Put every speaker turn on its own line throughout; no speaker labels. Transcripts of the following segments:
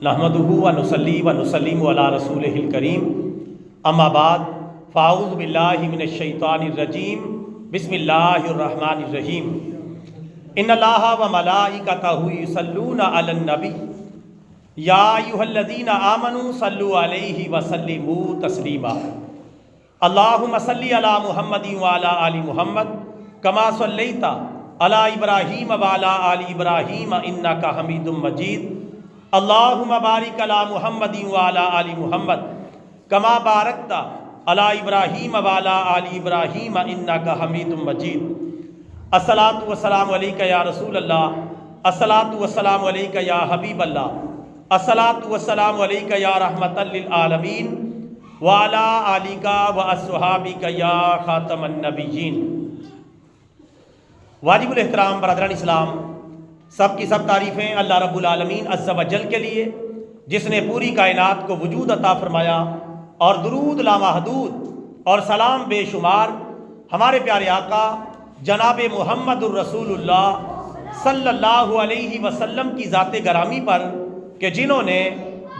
نحمدہ و نصلی و نسلم علی رسولہ الکریم اما بعد فاعوذ باللہ من الشیطان الرجیم بسم اللہ الرحمن الرحیم ان اللہ و ملائکتہ یصلون علی النبی یا ایھا الذین آمنوا صلوا علیہ وسلموا تسلیما اللہم صلی علی محمد وعلی آل محمد کما صلیت علی ابراہیم وعلی آل ابراہیم انک حمید مجید اللہم بارک علی محمد وعلی آل محمد کما بارکت علی ابراہیم وعلی آل ابراہیم انک حمید مجید الصلاۃ والسلام علیک یا رسول اللہ، الصلاۃ والسلام علیک یا حبیب اللہ، الصلاۃ والسلام علیک یا رحمۃ للعالمین وعلی آلک واصحابک یا خاتم النبیین۔ واجب الاحترام برادران اسلام، سب کی سب تعریفیں اللہ رب العالمین عز و جل کے لیے، جس نے پوری کائنات کو وجود عطا فرمایا، اور درود لامحدود اور سلام بے شمار ہمارے پیارے آقا جناب محمد الرسول اللہ صلی اللہ علیہ وسلم کی ذات گرامی پر کہ جنہوں نے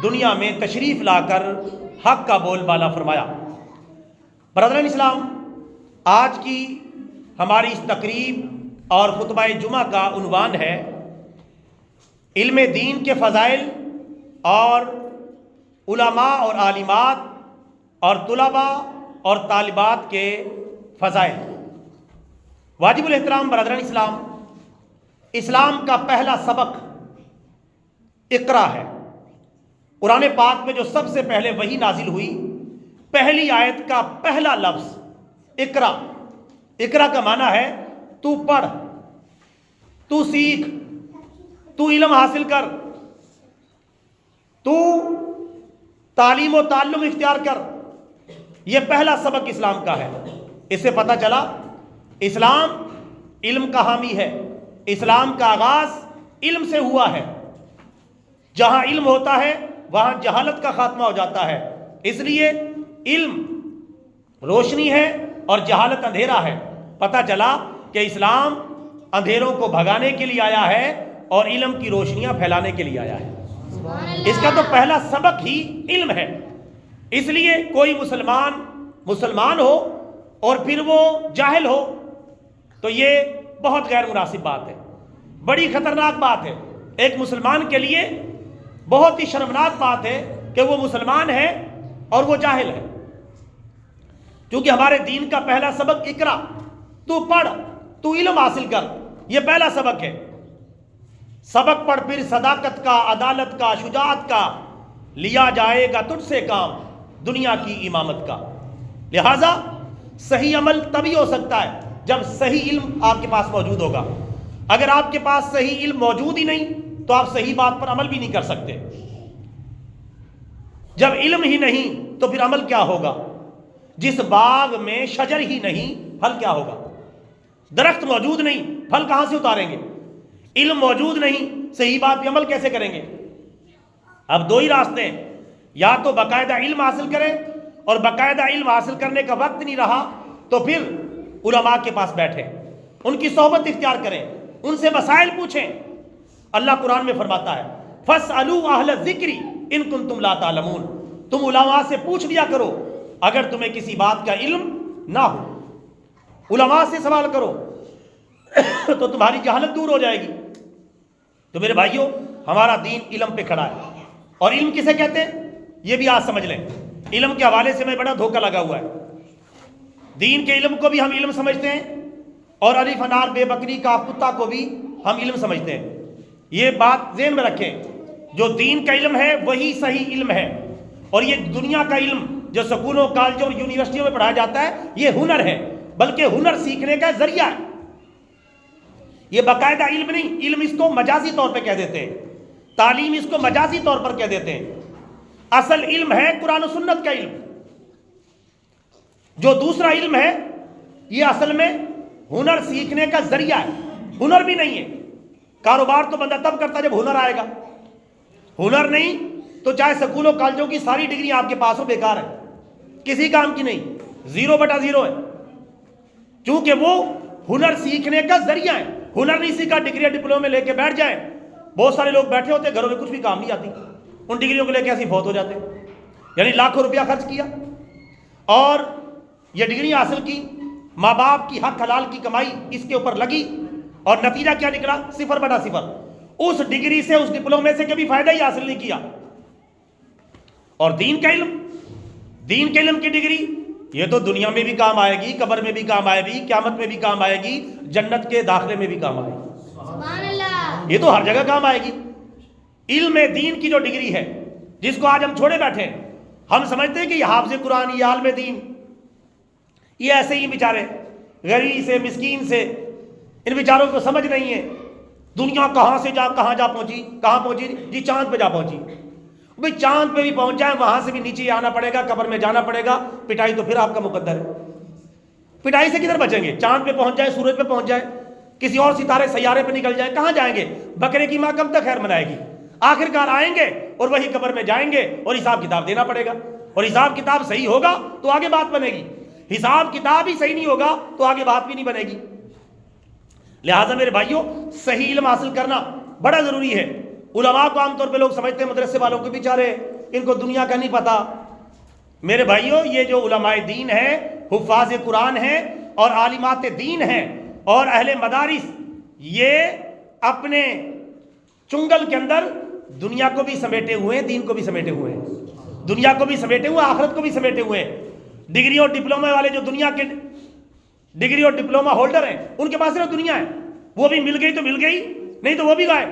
دنیا میں تشریف لا کر حق کا بول بالا فرمایا۔ برادران اسلام، آج کی ہماری اس تقریب اور خطبہ جمعہ کا عنوان ہے علم دین کے فضائل اور علماء اور عالمات اور طلباء اور طالبات کے فضائل۔ واجب الاحترام برادران اسلام، اسلام کا پہلا سبق اقرا ہے۔ قرآن پاک میں جو سب سے پہلے وحی نازل ہوئی، پہلی آیت کا پہلا لفظ اقرا۔ اقرا کا معنی ہے تو پڑھ، تو سیکھ، تو علم حاصل کر، تو تعلیم و تعلم اختیار کر۔ یہ پہلا سبق اسلام کا ہے۔ اس سے پتہ چلا اسلام علم کا حامی ہے۔ اسلام کا آغاز علم سے ہوا ہے۔ جہاں علم ہوتا ہے وہاں جہالت کا خاتمہ ہو جاتا ہے۔ اس لیے علم روشنی ہے اور جہالت اندھیرا ہے۔ پتہ چلا کہ اسلام اندھیروں کو بھگانے کے لیے آیا ہے اور علم کی روشنیاں پھیلانے کے لیے آیا ہے۔ اس کا تو پہلا سبق ہی علم ہے۔ اس لیے کوئی مسلمان ہو اور پھر وہ جاہل ہو تو یہ بہت غیر مناسب بات ہے، بڑی خطرناک بات ہے۔ ایک مسلمان کے لیے بہت ہی شرمناک بات ہے کہ وہ مسلمان ہے اور وہ جاہل ہے، کیونکہ ہمارے دین کا پہلا سبق اقرا، تو پڑھ، تو علم حاصل کر، یہ پہلا سبق ہے۔ سبق پڑھ پھر صداقت کا، عدالت کا، شجاعت کا، لیا جائے گا تجھ سے کام دنیا کی امامت کا۔ لہٰذا صحیح عمل تبھی ہو سکتا ہے جب صحیح علم آپ کے پاس موجود ہوگا۔ اگر آپ کے پاس صحیح علم موجود ہی نہیں تو آپ صحیح بات پر عمل بھی نہیں کر سکتے۔ جب علم ہی نہیں تو پھر عمل کیا ہوگا؟ جس باغ میں شجر ہی نہیں پھل کیا ہوگا؟ درخت موجود نہیں، پھل کہاں سے اتاریں گے؟ علم موجود نہیں، صحیح بات پہ عمل کیسے کریں گے؟ اب دو ہی راستے ہیں، یا تو باقاعدہ علم حاصل کریں، اور باقاعدہ علم حاصل کرنے کا وقت نہیں رہا تو پھر علماء کے پاس بیٹھیں، ان کی صحبت اختیار کریں، ان سے مسائل پوچھیں۔ اللہ قرآن میں فرماتا ہے فَاسْأَلُوا أَهْلَ الذِّكْرِ إِن كُنتُمْ لَا تَعْلَمُونَ، تم علماء سے پوچھ لیا کرو اگر تمہیں کسی بات کا علم نہ ہو۔ علماء سے سوال کرو تو تمہاری جہالت دور ہو جائے گی۔ تو میرے بھائیوں، ہمارا دین علم پہ کھڑا ہے، اور علم کسے کہتے ہیں یہ بھی آج سمجھ لیں۔ علم کے حوالے سے میں بڑا دھوکہ لگا ہوا ہے۔ دین کے علم کو بھی ہم علم سمجھتے ہیں، اور الف انار بے بکری کا کتا کو بھی ہم علم سمجھتے ہیں۔ یہ بات ذہن میں رکھیں، جو دین کا علم ہے وہی صحیح علم ہے، اور یہ دنیا کا علم جو سکولوں، کالجوں اور یونیورسٹیوں میں پڑھایا جاتا ہے یہ ہنر ہے، بلکہ ہنر سیکھنے کا ذریعہ ہے، یہ باقاعدہ علم نہیں۔ علم اس کو مجازی طور پہ کہہ دیتے ہیں، تعلیم اس کو مجازی طور پر کہہ دیتے ہیں۔ اصل علم ہے قرآن و سنت کا علم۔ جو دوسرا علم ہے یہ اصل میں ہنر سیکھنے کا ذریعہ ہے، ہنر بھی نہیں ہے۔ کاروبار تو بندہ تب کرتا جب ہنر آئے گا، ہنر نہیں تو چاہے سکولوں کالجوں کی ساری ڈگری آپ کے پاس ہو، بیکار ہے، کسی کام کی نہیں، 0/0 ہے، چونکہ وہ ہنر سیکھنے کا ذریعہ ہے۔ ہنر نہیں سیکھا، ڈگری ڈپلومے لے کے بیٹھ جائیں، بہت سارے لوگ بیٹھے ہوتے ہیں گھروں میں کچھ بھی کام نہیں آتی، ان ڈگریوں کو لے کے ایسے فوت ہو جاتے ہیں، یعنی لاکھوں روپیہ خرچ کیا اور یہ ڈگری حاصل کی، ماں باپ کی حق حلال کی کمائی اس کے اوپر لگی، اور نتیجہ کیا نکلا؟ 0/0۔ اس ڈگری سے، اس ڈپلومے سے کبھی فائدہ ہی حاصل نہیں کیا۔ اور دین کا علم کی ڈگری یہ تو دنیا میں بھی کام آئے گی، قبر میں بھی کام آئے گی، قیامت میں بھی کام آئے گی، جنت کے داخلے میں بھی کام آئے گی،
سبحان اللہ،
یہ تو ہر جگہ کام آئے گی۔ علم دین کی جو ڈگری ہے جس کو آج ہم چھوڑے بیٹھے ہیں، ہم سمجھتے ہیں کہ یہ حافظ قرآن، یہ عالم دین، یہ ایسے ہی بیچارے غریب سے مسکین سے، ان بیچاروں کو سمجھ نہیں ہے دنیا کہاں سے کہاں جا پہنچی، کہاں پہنچی جی؟ چاند پہ جا پہنچی۔ بھئی چاند پہ بھی پہنچ جائے، وہاں سے بھی نیچے آنا پڑے گا، قبر میں جانا پڑے گا، پٹائی تو پھر آپ کا مقدر ہے۔ پٹائی سے کدھر بچیں گے؟ چاند پہ پہنچ جائے، سورج پہ پہنچ جائے، کسی اور ستارے سیارے پہ نکل جائے، کہاں جائیں گے؟ بکرے کی ماں کب تک خیر منائے گی؟ آخر کار آئیں گے اور وہی قبر میں جائیں گے اور حساب کتاب دینا پڑے گا، اور حساب کتاب صحیح ہوگا تو آگے بات بنے گی، حساب کتاب ہی صحیح نہیں ہوگا تو آگے بات بھی نہیں بنے گی۔ لہٰذا میرے بھائیوں، صحیح علم حاصل کرنا بڑا ضروری ہے۔ علماء کو عام طور پہ لوگ سمجھتے ہیں مدرسے والوں کو بیچارے ان کو دنیا کا نہیں پتا۔ میرے بھائیوں، یہ جو علماء دین ہیں، حفاظ قرآن ہیں اور عالمات دین ہیں اور اہل مدارس، یہ اپنے چنگل کے اندر دنیا کو بھی سمیٹے ہوئے ہیں، دین کو بھی سمیٹے ہوئے ہیں، دنیا کو بھی سمیٹے ہوئے، آخرت کو بھی سمیٹے ہوئے ہیں۔ ڈگری اور ڈپلومے والے جو دنیا کے ڈگری اور ڈپلوما ہولڈر ہیں، ان کے پاس صرف دنیا ہے، وہ بھی مل گئی تو مل گئی، نہیں تو وہ بھی غائب۔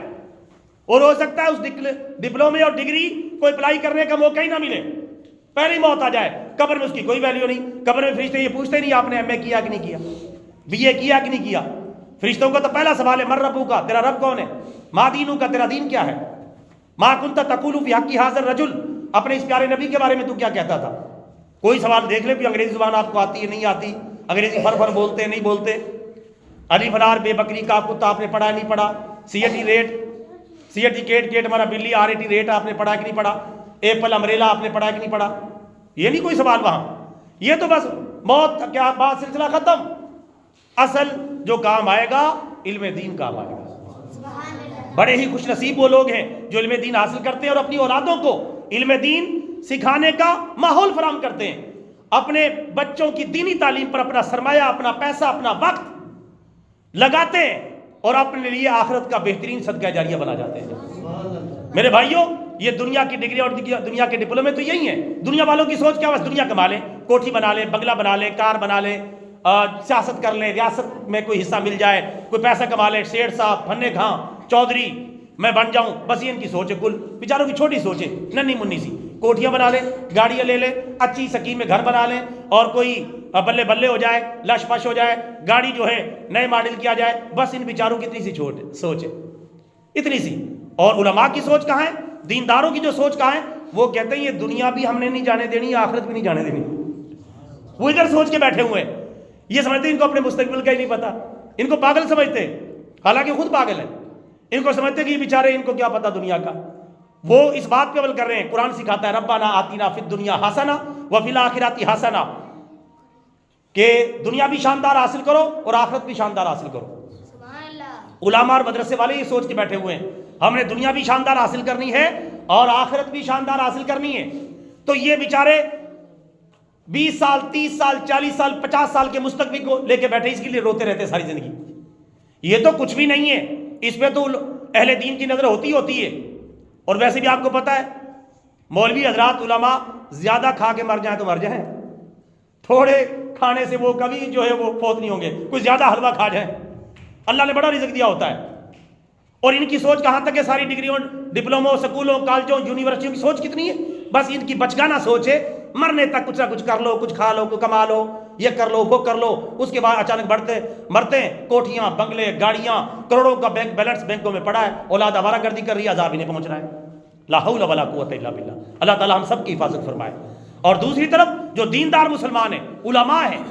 اور ہو سکتا ہے اس ڈپلومے اور ڈگری کو اپلائی کرنے کا موقع ہی نہ ملے، پہلے ہی موت آ جائے، قبر میں اس کی کوئی ویلیو نہیں۔ قبر میں فرشتے یہ پوچھتے نہیں آپ نے ایم اے کیا کہ نہیں کیا، بی اے کیا کہ نہیں کیا۔ فرشتوں کا تو پہلا سوال ہے من ربک، تیرا رب کون ہے؟ ما دینک، تیرا دین کیا ہے؟ ما کنت تقول فی حق ھذا الرجل، اپنے اس پیارے نبی کے بارے میں تو کیا کہتا تھا؟ کوئی سوال دیکھ لے، کوئی انگریزی زبان آپ کو آتی ہے نہیں آتی، انگریزی فر بولتے نہیں بولتے، الف لام بے بکری کا کتا آپ نے پڑھا نہیں پڑھا، سی ایٹی ریٹ، سی ایٹی کیٹ کیٹ ہمارا بلی، آر ایٹی ریٹ آپ نے پڑھا کہ نہیں پڑھا، ایپل امبریلا آپ نے پڑھا کہ نہیں پڑھا؟ یہ نہیں کوئی سوال وہاں، یہ تو بس موت کیا بات، سلسلہ ختم۔ اصل جو کام آئے گا علم دین کام آئے گا۔ بڑے ہی خوش نصیب وہ لوگ ہیں جو علم دین حاصل کرتے ہیں اور اپنی اولادوں کو علم دین سکھانے کا ماحول فراہم کرتے ہیں، اپنے بچوں کی دینی تعلیم پر اپنا سرمایہ، اپنا پیسہ، اپنا وقت لگاتے ہیں اور اپنے لیے آخرت کا بہترین صدقہ جاریہ بنا جاتے ہیں۔ میرے بھائیوں، یہ دنیا کی ڈگری اور دنیا کے ڈپلومے تو یہی ہیں۔ دنیا والوں کی سوچ کیا؟ بس دنیا کما لیں، کوٹھی بنا لیں، بنگلہ بنا لیں، کار بنا لیں، سیاست کر لیں، ریاست میں کوئی حصہ مل جائے، کوئی پیسہ کما لیں، شیخ صاحب، پھنے کھاں، چودھری میں بن جاؤں، بس یہ ان کی سوچ ہے۔ کل بیچاروں کی چھوٹی سوچ ہے، ننھی منی سی، کوٹھیاں بنا لیں، گاڑیاں لے لیں، اچھی سکیم میں گھر بنا لیں، اور کوئی بلے بلے ہو جائے، لش پش ہو جائے، گاڑی جو ہے نئے ماڈل کیا جائے، بس ان بیچاروں کی اتنی سی سوچ ہے، اتنی سی۔ اور علماء کی سوچ کہاں ہے؟ دینداروں کی جو سوچ کہاں ہے؟ وہ کہتے ہیں یہ دنیا بھی ہم نے نہیں جانے دینی، آخرت بھی نہیں جانے دینی۔ وہ ادھر سوچ کے بیٹھے ہوئے ہیں، یہ سمجھتے ہیں ان کو اپنے مستقبل کا ہی نہیں پتا، ان کو پاگل سمجھتے ہیں، حالانکہ خود پاگل ہیں۔ ان کو سمجھتے کہ یہ بیچارے ان کو کیا پتا دنیا کا۔ وہ اس بات پہ عمل کر رہے ہیں، قرآن سکھاتا ہے ربنا آتنا فی الدنیا حسنہ وفی الآخرۃ حسنہ، کہ دنیا بھی شاندار حاصل کرو اور آخرت بھی شاندار حاصل کرو۔
سبحان اللہ۔
علماء اور مدرسے والے یہ سوچ کے بیٹھے ہوئے ہیں ہم نے دنیا بھی شاندار حاصل کرنی ہے اور آخرت بھی شاندار حاصل کرنی ہے۔ تو یہ بیچارے 20 سال 30 سال 40 سال 50 سال کے مستقبل کو لے کے بیٹھے، اس کے لیے روتے رہتے ساری زندگی۔ یہ تو کچھ بھی نہیں ہے، اس پہ تو اہل دین کی نظر ہوتی ہے۔ اور ویسے بھی آپ کو پتا ہے مولوی حضرات علماء زیادہ کھا کے مر جائیں تو مر جائیں، تھوڑے کھانے سے وہ کبھی جو ہے وہ فوت نہیں ہوں گے، کوئی زیادہ حلوہ کھا جائیں، اللہ نے بڑا رزق دیا ہوتا ہے۔ اور ان کی سوچ کہاں تک ہے؟ ساری ڈگریوں، ڈپلوموں، سکولوں، کالجوں، یونیورسٹیوں کی سوچ کتنی ہے؟ بس ان کی بچگانہ سوچ ہے، مرنے تک کچھ نہ کچھ کر لو، کچھ کھا لو، کچھ کما لو، یہ کر لو وہ کر لو، اس کے بعد اچانک مرتے ہیں، کوٹھیاں، بنگلے، گاڑیاں، کروڑوں کا بینک بیلنس بینکوں میں پڑا ہے، اولاد آوارہ گردی کر رہی ہے، عذاب انہیں پہنچ رہا ہے۔ لا حول ولا قوت الا باللہ۔ اللہ تعالی ہم سب کی حفاظت فرمائے۔ اور دوسری طرف جو دیندار مسلمان ہیں، علماء ہیں،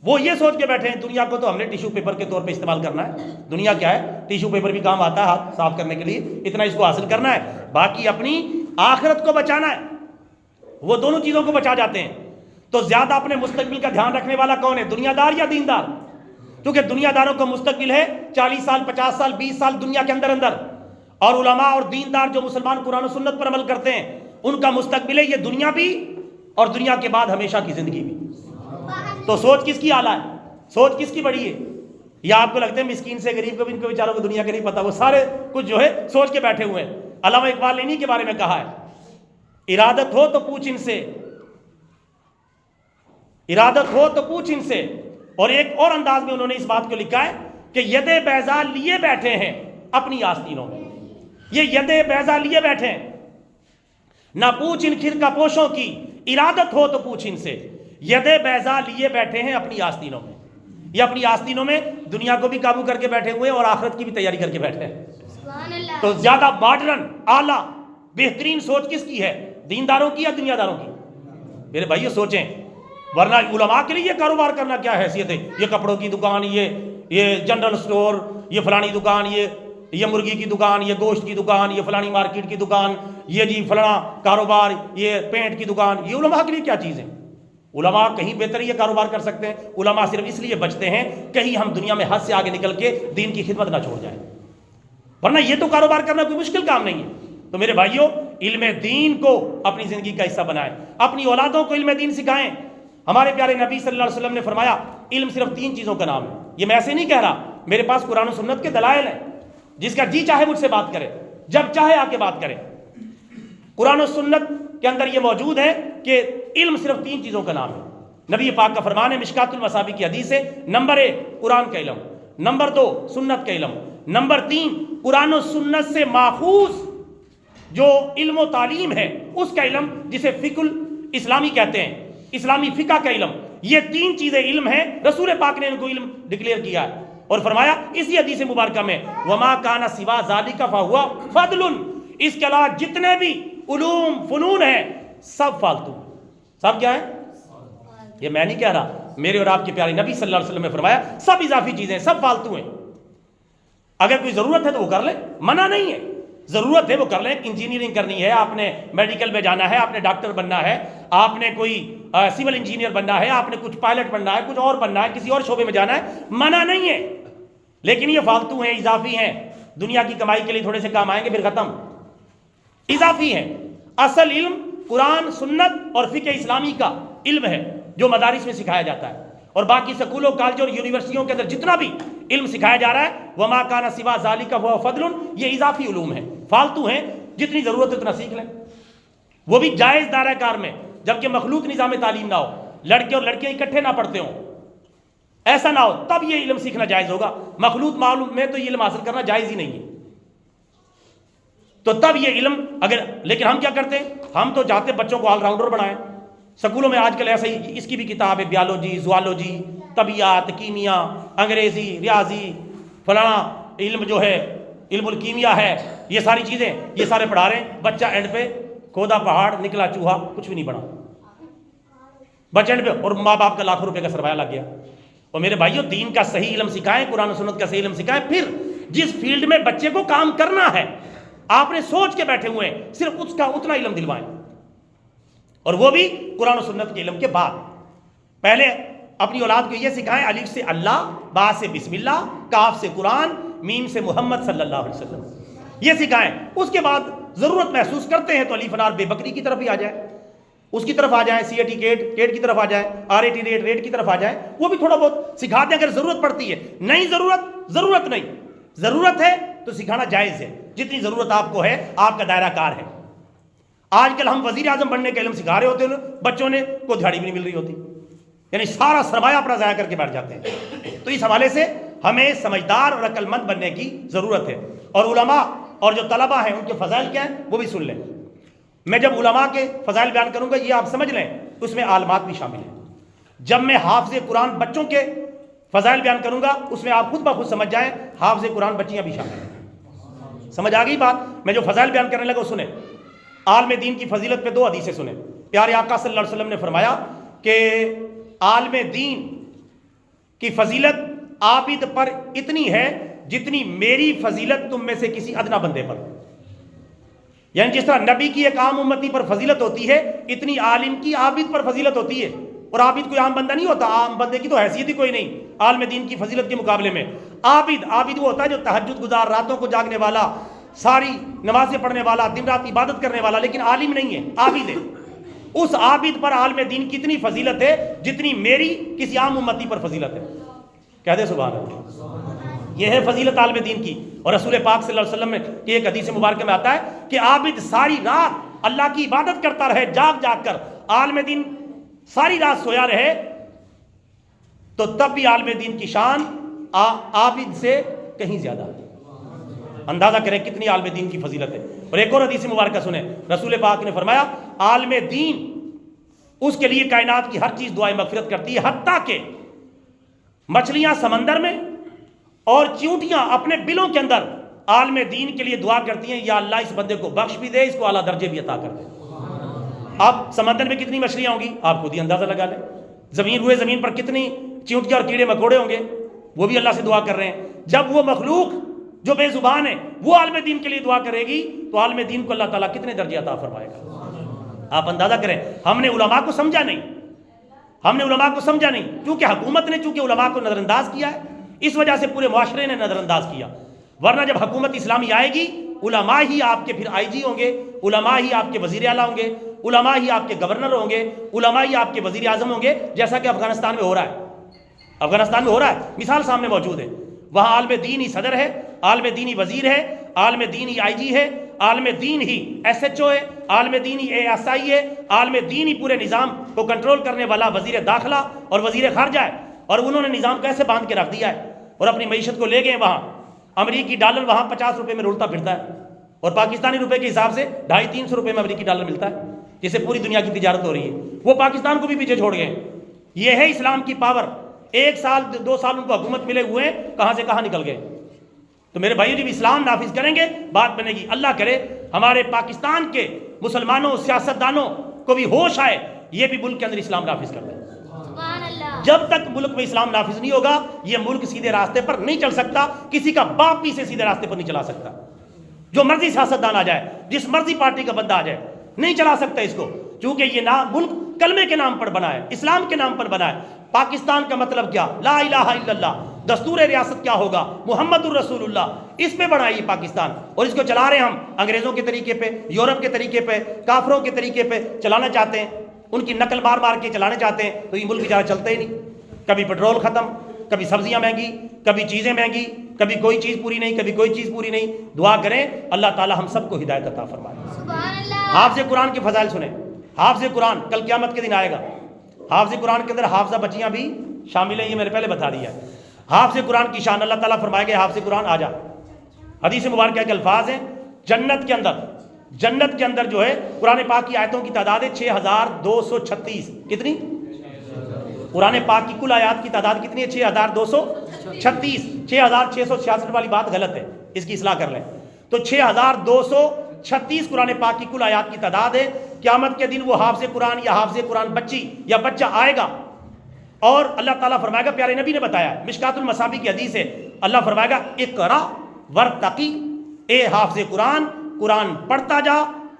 وہ یہ سوچ کے بیٹھے ہیں دنیا کو تو ہم نے ٹیشو پیپر کے طور پہ استعمال کرنا ہے۔ دنیا کیا ہے؟ ٹیشو پیپر بھی کام آتا ہے ہاتھ صاف کرنے کے لیے، اتنا اس کو حاصل کرنا ہے، باقی اپنی آخرت کو بچانا ہے۔ وہ دونوں چیزوں کو بچا جاتے ہیں۔ تو زیادہ اپنے مستقبل کا دھیان رکھنے والا کون ہے؟ دنیا دار یا دیندار؟ کیونکہ دنیا داروں کا مستقبل ہے 40 سال 50 سال 20 سال دنیا کے اندر، اور علماء اور دیندار جو مسلمان قرآن و سنت پر عمل کرتے ہیں ان کا مستقبل ہے یہ دنیا بھی اور دنیا کے بعد ہمیشہ کی زندگی بھی. تو سوچ کس کی اعلیٰ ہے, سوچ کس کی بڑی ہے؟ یا آپ کو لگتے ہیں مسکین سے غریب کو بھی ان کو بیچاروں کو دنیا کا نہیں پتا, وہ سارے کچھ جو ہے سوچ کے بیٹھے ہوئے ہیں. علامہ اقبال نے انہی کے بارے میں کہا ہے, ارادت ہو تو پوچھ ان سے, ارادت ہو تو پوچھ ان سے. اور ایک اور انداز میں انہوں نے اس بات کو لکھا ہے کہ ید بیضا لیے بیٹھے ہیں اپنی آستینوں میں, یہ ید بیضا لیے بیٹھے ہیں, نہ پوچھ ان خرقہ پوشوں کی, ارادت ہو تو پوچھ ان سے. ید بیضا لیے بیٹھے ہیں اپنی آستینوں میں, یہ اپنی آستینوں میں دنیا کو بھی قابو کر کے بیٹھے ہوئے ہیں اور آخرت کی بھی تیاری کر کے بیٹھے ہیں.
سبحان اللہ.
تو زیادہ ماڈرن اعلیٰ بہترین سوچ کس کی ہے, دینداروں کی یا دنیا داروں کی؟ میرے بھائیو سوچیں, ورنہ علماء کے لیے یہ کاروبار کرنا کیا حیثیت ہے؟ یہ کپڑوں کی دکان, یہ جنرل سٹور, یہ فلانی دکان, یہ مرغی کی دکان, یہ گوشت کی دکان, یہ فلانی مارکیٹ کی دکان, یہ جی فلانا کاروبار, یہ پینٹ کی دکان. یہ علماء کے لیے کیا چیز ہے؟ علماء کہیں بہتر یہ کاروبار کر سکتے ہیں. علماء صرف اس لیے بچتے ہیں کہیں ہم دنیا میں حد سے آگے نکل کے دین کی خدمت نہ چھوڑ جائیں, ورنہ یہ تو کاروبار کرنا کوئی مشکل کام نہیں ہے. تو میرے بھائیوں, علم دین کو اپنی زندگی کا حصہ بنائیں, اپنی اولادوں کو علم دین سکھائیں. ہمارے پیارے نبی صلی اللہ علیہ وسلم نے فرمایا علم صرف 3 چیزوں کا نام ہے. یہ میں ایسے نہیں کہہ رہا, میرے پاس قرآن و سنت کے دلائل ہیں, جس کا جی چاہے مجھ سے بات کرے, جب چاہے آ کے بات کرے. قرآن و سنت کے اندر یہ موجود ہے کہ علم صرف 3 چیزوں کا نام ہے. نبی پاک کا فرمان ہے, مشکات المصابیح کی حدیث ہے, نمبر 1 قرآن کا علم, نمبر 2 سنت کا علم, نمبر 3 قرآن و سنت سے ماخوذ جو علم و تعلیم ہے اس کا علم, جسے فقہ الاسلامی کہتے ہیں, اسلامی فقہ کا علم. یہ 3 چیزیں علم ہیں. رسول پاک نے ان کو علم ڈکلیئر کیا ہے اور فرمایا اسی حدیث مبارکہ میں, وما کان سوا ذالک فہو فضل, اس کے علاوہ جتنے بھی علوم فنون ہیں سب فالتو. سب کیا ہے؟ یہ میں نہیں کہہ رہا, میرے اور آپ کے پیارے نبی صلی اللہ علیہ وسلم نے فرمایا سب اضافی چیزیں, سب فالتو ہیں. اگر کوئی ضرورت ہے تو وہ کر لے, منع نہیں ہے. ضرورت ہے وہ کر لیں. انجینئرنگ کرنی ہے, آپ نے میڈیکل میں جانا ہے, آپ نے ڈاکٹر بننا ہے, آپ نے کوئی سول انجینئر بننا ہے, آپ نے کچھ پائلٹ بننا ہے, کچھ اور بننا ہے, کسی اور شعبے میں جانا ہے, منع نہیں ہے. لیکن یہ فالتو ہیں, اضافی ہیں, دنیا کی کمائی کے لیے تھوڑے سے کام آئیں گے پھر ختم, اضافی ہیں. اصل علم قرآن سنت اور فقہ اسلامی کا علم ہے جو مدارس میں سکھایا جاتا ہے. اور باقی سکولوں, کالجوں اور یونیورسٹیوں کے اندر جتنا بھی علم سکھایا جا رہا ہے, وما کان سوا ذالک فہو فضل, یہ اضافی علوم ہیں, فالتو ہیں. جتنی ضرورت ہے اتنا سیکھ لیں, وہ بھی جائز دائرہ کار میں, جبکہ مخلوط نظام تعلیم نہ ہو, لڑکے اور لڑکیاں اکٹھے نہ پڑھتے ہوں, ایسا نہ ہو, تب یہ علم سیکھنا جائز ہوگا. مخلوط معلوم میں تو یہ علم حاصل کرنا جائز ہی نہیں ہے. تو تب یہ علم اگر, لیکن ہم کیا کرتے ہیں, ہم تو چاہتے بچوں کو آل راؤنڈر بنائیں. سکولوں میں آج کل ایسا ہی, اس کی بھی کتاب ہے, بیالوجی, زوالوجی, طبیعت, کیمیا, انگریزی, ریاضی, فلانا علم جو ہے علم الکیمیا ہے, یہ ساری چیزیں یہ سارے پڑھا رہے ہیں. بچہ اینڈ پہ کھودا پہاڑ نکلا چوہا, کچھ بھی نہیں بنا بچہ اینڈ پہ, اور ماں باپ کا لاکھوں روپے کا سرمایہ لگ گیا. اور میرے بھائیوں, دین کا صحیح علم سکھائیں, قرآن و سنت کا صحیح علم سکھائیں. پھر جس فیلڈ میں بچے کو کام کرنا ہے, آپ نے سوچ کے بیٹھے ہوئے ہیں, صرف اس کا اتنا علم دلوائیں, اور وہ بھی قرآن و سنت کے علم کے بعد. پہلے اپنی اولاد کو یہ سکھائیں الف سے اللہ, با سے بسم اللہ, کاف سے قرآن, میم سے محمد صلی اللہ علیہ وسلم, یہ سکھائیں. اس کے بعد ضرورت محسوس کرتے ہیں تو الف لام بے بکری کی طرف ہی آ جائے, اس کی طرف آ جائیں, سی اے ٹی کیٹ کی طرف آ جائے, آر اے ٹی ریٹ کی طرف آ جائے, وہ بھی تھوڑا بہت سکھا دیں اگر ضرورت پڑتی ہے. نہیں ضرورت نہیں, ضرورت ہے تو سکھانا جائز ہے. جتنی ضرورت آپ کو ہے, آپ کا دائرہ کار ہے. آج کل ہم وزیر اعظم بننے کا علم سکھا رہے ہوتے ہیں, بچوں نے کوئی دھاڑی بھی نہیں مل رہی ہوتی, یعنی سارا سرمایہ اپنا ضائع کر کے بیٹھ جاتے ہیں. تو اس حوالے سے ہمیں سمجھدار اور عقل مند بننے کی ضرورت ہے. اور علماء اور جو طلبہ ہیں ان کے فضائل کیا ہیں وہ بھی سن لیں. میں جب علماء کے فضائل بیان کروں گا یہ آپ سمجھ لیں, اس میں عالمات بھی شامل ہیں. جب میں حافظ قرآن بچوں کے فضائل بیان کروں گا اس میں آپ خود بخود سمجھ جائیں حافظ قرآن بچیاں بھی شامل ہیں. سمجھ آ گئی بات؟ میں جو فضائل بیان کرنے لگا سنیں. عالم دین کی فضیلت پہ 2 حدیثیں سنیں. پیارے آقا صلی اللہ علیہ وسلم نے فرمایا کہ عالم دین کی فضیلت عابد پر اتنی ہے جتنی میری فضیلت تم میں سے کسی ادنا بندے پر. یعنی جس طرح نبی کی ایک عام امتی پر فضیلت ہوتی ہے اتنی عالم کی عابد پر فضیلت ہوتی ہے. اور عابد کوئی عام بندہ نہیں ہوتا, عام بندے کی تو حیثیت ہی کوئی نہیں عالم دین کی فضیلت کے مقابلے میں. عابد وہ ہوتا ہے جو تہجد گزار, راتوں کو جاگنے والا, ساری نمازیں پڑھنے والا، دن رات عبادت کرنے والا، لیکن عالم نہیں ہے، عابد ہے، اس عابد پر عالم دین کی اتنی فضیلت ہے جتنی میری کسی عام امتی پر فضیلت ہے. کہہ دے سبحان اللہ. یہ ہے فضیلت عالم دین کی. اور رسول پاک صلی اللہ علیہ وسلم کی ایک حدیث مبارکہ میں آتا ہے کہ عابد ساری رات اللہ کی عبادت کرتا رہے جاگ جاگ کر، عالم دین ساری رات سویا رہے، تو تب بھی عالم دین کی شان عابد سے کہیں زیادہ ہے. اندازہ کریں کتنی عالم دین کی فضیلت ہے. اور ایک اور حدیث مبارکہ سنیں، رسول پاک نے فرمایا عالم دین اس کے لیے کائنات کی ہر چیز دعائیں مغفرت کرتی ہے، حتیٰ کہ مچھلیاں سمندر میں اور چیونٹیاں اپنے بلوں کے اندر عالم دین کے لیے دعا کرتی ہیں، یا اللہ اس بندے کو بخش بھی دے، اس کو اعلیٰ درجے بھی عطا کر دے. اب سمندر میں کتنی مچھلیاں ہوں گی آپ خود ہی اندازہ لگا لیں. زمین پر کتنی چیونٹیاں اور کیڑے مکوڑے ہوں گے، وہ بھی اللہ سے دعا کر رہے ہیں. جب وہ مخلوق جو بے زبان ہے وہ عالم دین کے لیے دعا کرے گی تو عالم دین کو اللہ تعالیٰ کتنے درجے عطا فرمائے گا. آپ اندازہ کریں. ہم نے علماء کو سمجھا نہیں، کیونکہ حکومت نے چونکہ علماء کو نظر انداز کیا ہے، اس وجہ سے پورے معاشرے نے نظر انداز کیا. ورنہ جب حکومت اسلامی آئے گی، علماء ہی آپ کے پھر آئی جی ہوں گے، علماء ہی آپ کے وزیر اعلیٰ ہوں گے، علماء ہی آپ کے گورنر ہوں گے، علماء ہی آپ کے وزیر اعظم ہوں گے، جیسا کہ افغانستان میں ہو رہا ہے. مثال سامنے موجود ہے. وہاں عالم دین ہی صدر ہے، عالم دین ہی وزیر ہے، عالم دین ہی آئی جی ہے، عالم دین ہی ایس ایچ او ہے، عالم دین ہی اے ایس آئی ہے، عالم دین ہی پورے نظام کو کنٹرول کرنے والا وزیر داخلہ اور وزیر خارجہ ہے. اور انہوں نے نظام کیسے باندھ کے رکھ دیا ہے اور اپنی معیشت کو لے گئے. وہاں امریکی ڈالر وہاں 50 روپے میں رولتا پھرتا ہے، اور پاکستانی روپے کے حساب سے 250-300 روپے میں امریکی ڈالر ملتا ہے، جس سے پوری دنیا کی تجارت ہو رہی ہے. وہ پاکستان کو بھی پیچھے چھوڑ گئے. یہ ہے اسلام کی پاور. 1 سال 2 سال ان کو حکومت ملے ہوئے ہیں، کہاں سے کہاں نکل گئے. تو میرے بھائیو جب اسلام نافذ کریں گے بات بنے گی. اللہ کرے ہمارے پاکستان کے مسلمانوں سیاستدانوں کو بھی ہوش آئے، یہ بھی ملک کے اندر اسلام نافذ کر دیں.
سبحان اللہ.
جب تک ملک میں اسلام نافذ نہیں ہوگا یہ ملک سیدھے راستے پر نہیں چل سکتا. کسی کا باپ بھی اسے سیدھے راستے پر نہیں چلا سکتا. جو مرضی سیاستدان آ جائے، جس مرضی پارٹی کا بندہ آ جائے، نہیں چلا سکتا اس کو، کیونکہ یہ ملک کلمے کے نام پر بنا ہے، اسلام کے نام پر بنا ہے. پاکستان کا مطلب کیا؟ لا الہ الا اللہ. دستور ریاست کیا ہوگا؟ محمد الرسول اللہ. اس پہ بنا ہے یہ پاکستان، اور اس کو چلا رہے ہیں ہم انگریزوں کے طریقے پہ، یورپ کے طریقے پہ، کافروں کے طریقے پہ چلانا چاہتے ہیں. ان کی نقل مار کے چلانے چاہتے ہیں، تو یہ ملک بیچارہ چلتا ہی نہیں. کبھی پیٹرول ختم، کبھی سبزیاں مہنگی، کبھی چیزیں مہنگی، کبھی کوئی چیز پوری نہیں، کبھی کوئی چیز پوری نہیں. دعا کریں اللہ تعالی ہم سب کو ہدایت عطا فرمائے.
سبحان اللہ.
حافظ قرآن کے فضائل سنیں. حافظ قرآن کل قیامت کے دن آئے گا. حافظ قرآن کے اندر حافظہ بچیاں بھی شامل ہیں، یہ میں نے پہلے بتا دیا ہے. حافظ قرآن کی شان اللہ تعالیٰ فرمائے گا حافظ قرآن آ جا. حدیث مبارکہ کے الفاظ ہیں جنت کے اندر جو ہے قرآن پاک کی آیتوں کی تعداد ہے 6236. کتنی؟ قرآن پاک کی کل آیات کی تعداد کتنی ہے؟ 6236. 6666 والی بات غلط ہے، اس کی اصلاح کر لیں. تو 6236 قرآن پاک کی کل آیات کی تعداد ہے. قیامت کے دن وہ حافظ قرآن یا حافظ قرآن بچی یا بچہ آئے گا، اور اللہ تعالیٰ فرمائے گا، پیارے نبی نے بتایا، مشکات المصابی کی حدیث ہے، اللہ فرمائے گا اقرا ورتقی، اے حافظ قرآن پڑھتا جا،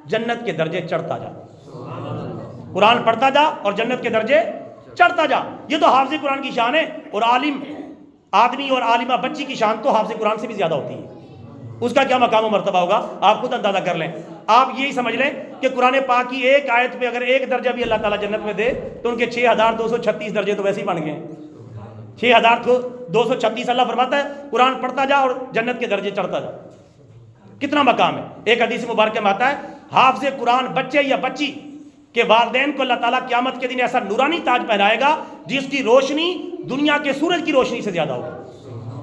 جنت کے درجے چڑھتا جا. قرآن پڑھتا جا اور جنت کے درجے چڑھتا جا. یہ تو حافظ قرآن کی شان ہے. اور عالم آدمی اور عالمہ بچی کی شان تو حافظ قرآن سے بھی زیادہ ہوتی ہے. اس کا کیا مقام و مرتبہ ہوگا آپ خود اندازہ کر لیں. آپ یہی سمجھ لیں کہ قرآن پاک کی ایک آیت پہ اگر ایک درجہ بھی اللہ تعالیٰ جنت میں دے تو ان کے 6236 درجے تو ویسے ہی بن گئے. 6236 اللہ فرماتا ہے قرآن پڑھتا جا اور جنت کے درجے چڑھتا جا. کتنا مقام ہے. ایک حدیث مبارکہ میں آتا ہے حافظ قرآن بچے یا بچی کے والدین کو اللہ تعالیٰ قیامت کے دن ایسا نورانی تاج پہنائے گا جس کی روشنی دنیا کے سورج کی روشنی سے زیادہ ہوگی.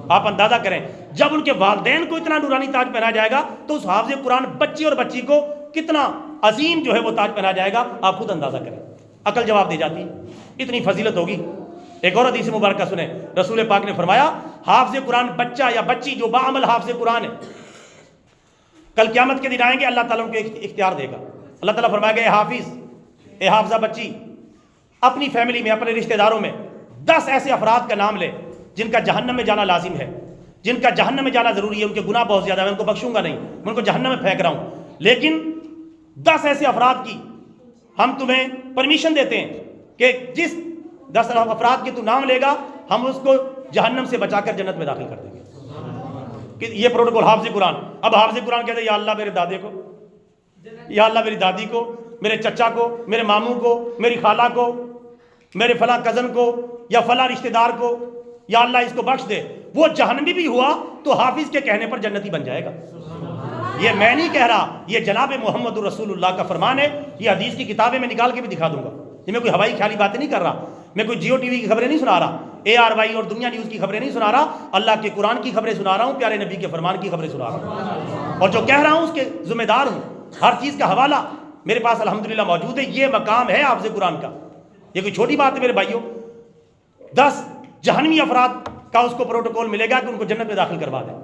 آپ اندازہ کریں جب ان کے والدین کو اتنا نورانی تاج پہنا جائے گا تو اس حافظ قرآن بچی اور بچی کو کتنا عظیم جو ہے وہ تاج پہنا جائے گا. آپ خود اندازہ کریں. عقل جواب دے جاتی ہے، اتنی فضیلت ہوگی. ایک اور حدیث مبارکہ سنیں. رسول پاک نے فرمایا حافظ قرآن بچہ یا بچی جو باعمل حافظ قرآن ہے کل قیامت کے دن آئیں گے، اللہ تعالیٰ ان کو اختیار دے گا. اللہ تعالیٰ فرمائے گا اے حافظہ بچی، اپنی فیملی میں اپنے رشتہ داروں میں 10 ایسے افراد کا نام لے جن کا جہنم میں جانا لازم ہے، جن کا جہنم میں جانا ضروری ہے. ان کے گناہ بہت زیادہ ہے، میں ان کو بخشوں گا نہیں، میں ان کو جہنم میں پھینک رہا ہوں. لیکن 10 ایسے افراد کی ہم تمہیں پرمیشن دیتے ہیں کہ جس 10 افراد کے تو نام لے گا ہم اس کو جہنم سے بچا کر جنت میں داخل کر دیں گے. کہ یہ پروٹوکول حافظ قرآن. اب حافظ قرآن کہتے ہیں یا اللہ میرے دادے کو، یا اللہ میری دادی کو، میرے چچا کو، میرے ماموں کو، میری خالہ کو، میرے فلاں کزن کو یا فلاں رشتہ دار کو، یا اللہ اس کو بخش دے. وہ جہنمی بھی ہوا تو حافظ کے کہنے پر جنتی بن جائے گا. یہ میں نہیں کہہ رہا، یہ جناب محمد رسول اللہ کا فرمان ہے. یہ حدیث کی کتابیں میں نکال کے بھی دکھا دوں گا. یہ میں کوئی ہوائی خیالی باتیں نہیں کر رہا، میں کوئی جیو ٹی وی کی خبریں نہیں سنا رہا، ARY اور دنیا نیوز کی خبریں نہیں سنا رہا. اللہ کے قرآن کی خبریں سنا رہا ہوں، پیارے نبی کے فرمان کی خبریں سنا رہا ہوں، اور جو کہہ رہا ہوں اس کے ذمہ دار ہوں. ہر چیز کا حوالہ میرے پاس الحمدللہ موجود ہے. یہ مقام ہے حافظ قرآن کا. یہ کوئی چھوٹی بات ہے میرے بھائیوں. 10 جہنمی افراد کا اس کو پروٹوکول ملے گا کہ ان کو جنت میں داخل کروا دیں.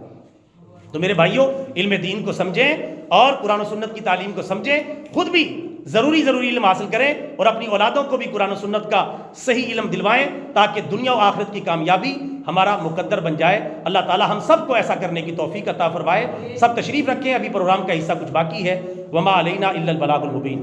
تو میرے بھائیوں علم دین کو سمجھیں اور قرآن و سنت کی تعلیم کو سمجھیں. خود بھی ضروری علم حاصل کریں اور اپنی اولادوں کو بھی قرآن و سنت کا صحیح علم دلوائیں تاکہ دنیا و آخرت کی کامیابی ہمارا مقدر بن جائے. اللہ تعالی ہم سب کو ایسا کرنے کی توفیق عطا فرمائے. سب تشریف رکھیں، ابھی پروگرام کا حصہ کچھ باقی ہے. وما علینا الا البلاغ المبین.